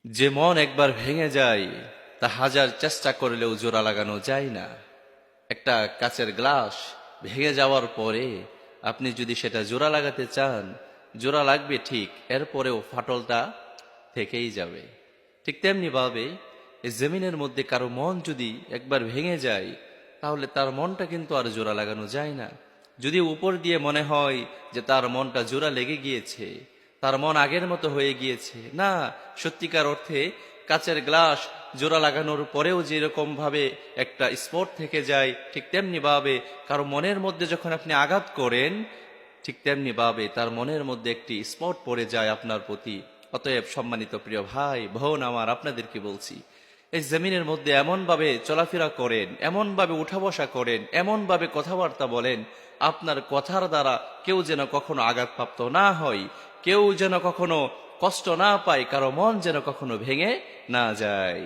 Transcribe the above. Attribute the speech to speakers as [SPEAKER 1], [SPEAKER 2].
[SPEAKER 1] যে মন একবার ভেঙে যায় তা হাজার চেষ্টা করলেও জোড়া লাগানো যায় না। একটা কাচের গ্লাস ভেঙে যাওয়ার পরে আপনি যদি সেটা জোড়া লাগাতে চান, জোড়া লাগবে ঠিক, এরপরেও ফাটলটা থেকেই যাবে। ঠিক তেমনি ভাবে এই জমিনের মধ্যে কারো মন যদি একবার ভেঙে যায়, তাহলে তার মনটা কিন্তু আর জোড়া লাগানো যায় না। যদি উপর দিয়ে মনে হয় যে তার মনটা জোড়া লেগে গিয়েছে, তার মন আগের মতো হয়ে গিয়েছে, না, সত্যিকার অর্থে কাচের গ্লাস জোড়া লাগানোর পরেও যেরকম ভাবে একটা স্পট থেকে যায়, ঠিক তেমনি ভাবে কারো মনের মধ্যে যখন আপনি আঘাত করেন, ঠিক তেমনি ভাবে তার মনের মধ্যে একটি স্পট পড়ে যায় আপনার প্রতি। অতএব সম্মানিত প্রিয় ভাই বোন আমার, আপনাদেরকে বলছি, এই জমিনের মধ্যে এমন ভাবে চলাফেরা করেন, এমন ভাবে উঠা বসা করেন, এমন ভাবে কথাবার্তা বলেন, আপনার কথার দ্বারা কেউ যেন কখনো আঘাতপ্রাপ্ত না হয়, কেউ যেন কখনো কষ্ট না পায়, কারো মন যেন কখনো ভেঙে না যায়।